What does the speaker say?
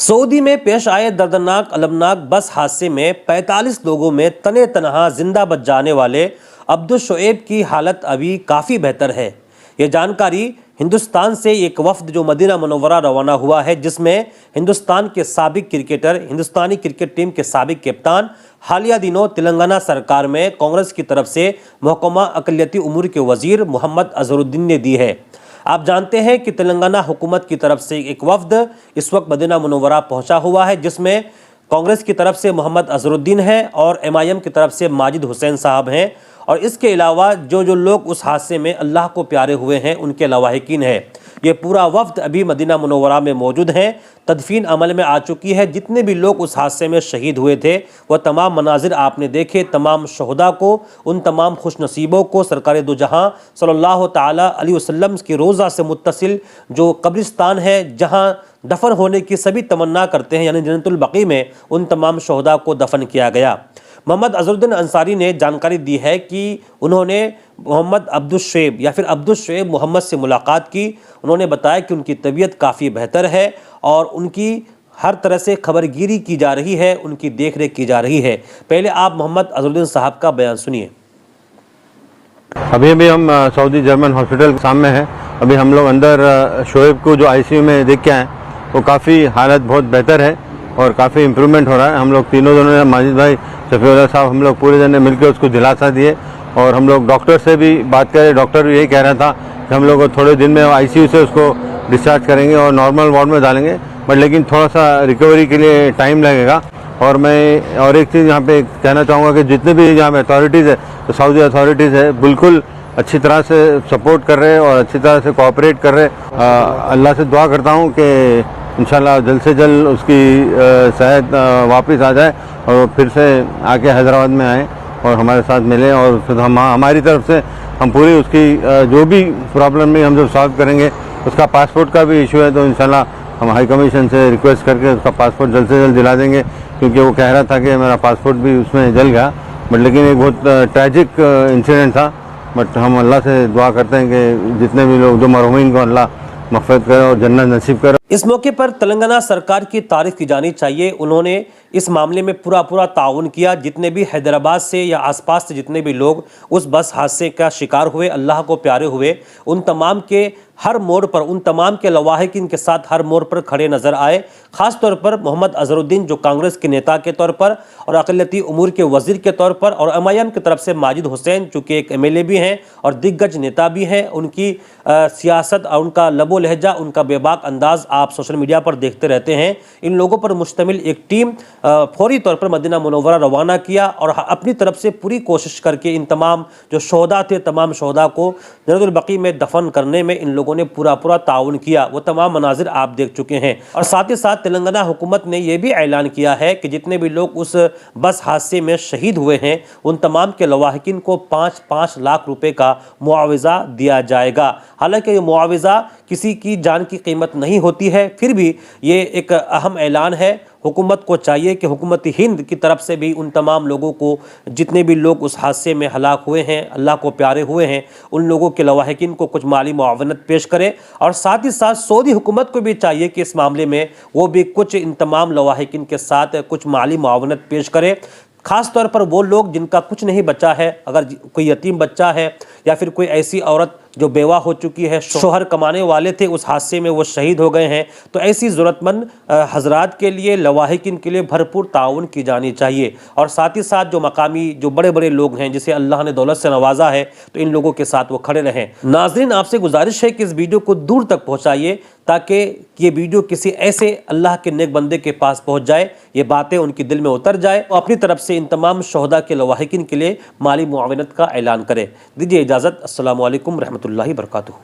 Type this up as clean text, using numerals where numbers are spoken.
Saudi में पेश आए दर्दनाक अलमनाक बस हादसे में 45 लोगों में तने तनहा जिंदा बच जाने वाले अब्दुल शोएब की हालत अभी काफ़ी बेहतर है। ये जानकारी हिंदुस्तान से एक वफ्द जो मदीना मुनव्वरा रवाना हुआ है, जिसमें हिंदुस्तान के साबिक क्रिकेटर, हिंदुस्तानी क्रिकेट टीम के साबिक कप्तान, हालिया दिनों तेलंगाना सरकार में कांग्रेस की तरफ से महकमा अक़लियती उमूर के वजीर मोहम्मद अजहरुद्दीन ने दी है। आप जानते हैं कि तेलंगाना हुकूमत की तरफ से एक वफ्द इस वक्त मदीना मुनव्वरा पहुंचा हुआ है, जिसमें कांग्रेस की तरफ से मोहम्मद अजहरुद्दीन है और MIM की तरफ से माजिद हुसैन साहब हैं, और इसके अलावा जो लोग उस हादसे में अल्लाह को प्यारे हुए हैं उनके लवाहिकीन है। ये पूरा वफ्द अभी मदीना मुनव्वरा में मौजूद हैं। तदफीन अमल में आ चुकी है। जितने भी लोग उस हादसे में शहीद हुए थे वह तमाम मनाजिर आपने देखे। तमाम शहुदा को, उन तमाम खुशनसीबों को सरकार दो जहां सल्लल्लाहु ताला अलैहि वसल्लम की रोज़ा से मुत्तसिल जो कब्रिस्तान है, जहां दफन होने की सभी तमन्ना करते हैं, यानी जन्नतुल बकी में उन तमाम शहुदा को दफन किया गया। मोहम्मद अजहरुद्दीन अंसारी ने जानकारी दी है कि उन्होंने मोहम्मद अब्दुल शोएब या फिर अब्दुल शोएब मोहम्मद से मुलाकात की। उन्होंने बताया कि उनकी तबीयत काफ़ी बेहतर है और उनकी हर तरह से खबरगिरी की जा रही है, उनकी देखरेख की जा रही है। पहले आप मोहम्मद अजहरुद्दीन साहब का बयान सुनिए। अभी हम सऊदी जर्मन हॉस्पिटल सामने हैं। अभी हम लोग अंदर शोएब को जो ICU में देख के आए, वो काफ़ी हालत बहुत बेहतर है और काफ़ी इम्प्रूवमेंट हो रहा है। हम लोग तीनों जनों ने, माजिद भाई, शफीउल्लाह साहब, हम लोग पूरे जने मिलकर उसको दिलासा दिए और हम लोग डॉक्टर से भी बात करें। डॉक्टर भी यही कह रहा था कि हम लोग थोड़े दिन में ICU से उसको डिस्चार्ज करेंगे और नॉर्मल वार्ड में डालेंगे, बट लेकिन थोड़ा सा रिकवरी के लिए टाइम लगेगा। और मैं और एक चीज़ यहाँ पे कहना चाहूँगा कि जितने भी यहाँ पे अथॉरिटीज़ है, तो सऊदी अथॉरिटीज़ है, बिल्कुल अच्छी तरह से सपोर्ट कर रहे हैं और अच्छी तरह से कोऑपरेट कर रहे हैं। अल्लाह से दुआ करता हूँ कि इंशाल्लाह जल्द से जल्द उसकी सेहत वापस आ जाए और फिर से आके हैदराबाद में आए और हमारे साथ मिले, और फिर हमारी तरफ से हम पूरी उसकी जो भी प्रॉब्लम में हम जब सॉल्व करेंगे। उसका पासपोर्ट का भी इशू है, तो इंशाल्लाह हम हाई कमीशन से रिक्वेस्ट करके उसका पासपोर्ट जल्द से जल्द दिला देंगे, क्योंकि वो कह रहा था कि मेरा पासपोर्ट भी उसमें जल गया। बट लेकिन एक बहुत ट्रैजिक इंसिडेंट था। बट हम अल्लाह से दुआ करते हैं कि जितने भी लोग, जो मरहूमीन को अल्लाह मग़फ़िरत करे और जन्नत नसीब करे। इस मौके पर तेलंगाना सरकार की तारीफ की जानी चाहिए। उन्होंने इस मामले में पूरा ताउन किया। जितने भी हैदराबाद से या आसपास से जितने भी लोग उस बस हादसे का शिकार हुए, अल्लाह को प्यारे हुए, उन तमाम के हर मोड़ पर, उन तमाम के लवाहिकीन के साथ हर मोड़ पर खड़े नजर आए। खास तौर पर मोहम्मद अजहरुद्दीन जो कांग्रेस के नेता के तौर पर और अक़लियती उमूर के वजीर के तौर पर, और MIM की तरफ से माजिद हुसैन चूँकि एक MLA भी हैं और दिग्गज नेता भी हैं। उनकी सियासत और उनका लबो लहजा, उनका बेबाक अंदाज आप सोशल मीडिया पर देखते रहते हैं। इन लोगों पर मुश्तमिल एक टीम फौरी तौर पर मदीना मुनव्वरा रवाना किया और अपनी तरफ से पूरी कोशिश करके इन तमाम जो शोहदा थे, तमाम शोहदा को जन्नतुल बकी में दफन करने में इन लोगों ने पूरा ताउन किया। वो तमाम मनाजिर आप देख चुके हैं। और साथ ही साथ तेलंगाना हुकूमत ने यह भी ऐलान किया है कि जितने भी लोग उस बस हादसे में शहीद हुए हैं, उन तमाम के लवाहिकीन को 5-5 लाख रुपए का मुआवजा दिया जाएगा। हालांकि ये मुआवजा किसी की जान की कीमत नहीं होती है, फिर भी ये एक अहम ऐलान है। हुकूमत को चाहिए कि हुकूमत हिंद की तरफ से भी उन तमाम लोगों को, जितने भी लोग उस हादसे में हलाक हुए हैं, अल्लाह को प्यारे हुए हैं, उन लोगों के लवाहिकीन को कुछ माली मुआवनत पेश करे। और साथ ही साथ सऊदी हुकूमत को भी चाहिए कि इस मामले में वो भी कुछ इन तमाम लवाहिकीन के साथ कुछ माली मुआवनत पेश करे। खास तौर पर वो लोग जिनका कुछ नहीं बचा है, अगर कोई यतीम बच्चा है या फिर कोई ऐसी औरत जो बेवा हो चुकी है, शोहर कमाने वाले थे, उस हादसे में वो शहीद हो गए हैं, तो ऐसी ज़रूरतमंद हजरात के लिए, लवाहिकीन के लिए भरपूर ताउन की जानी चाहिए। और साथ ही साथ जो मकामी, जो बड़े बड़े लोग हैं जिसे अल्लाह ने दौलत से नवाजा है, तो इन लोगों के साथ वो खड़े रहें। नाज़रीन, आपसे गुजारिश है कि इस वीडियो को दूर तक पहुँचाइए ताकि ये वीडियो किसी ऐसे अल्लाह के नेक बंदे के पास पहुँच जाए, ये बातें उनकी दिल में उतर जाए और अपनी तरफ से इन तमाम शोहदा के लवाहिकीन के लिए माली मुआवनत का ऐलान करें। दीजिए इजाज़त। अस्सलामु अलैकुम रहमतुल्लाहि बरकातुहू।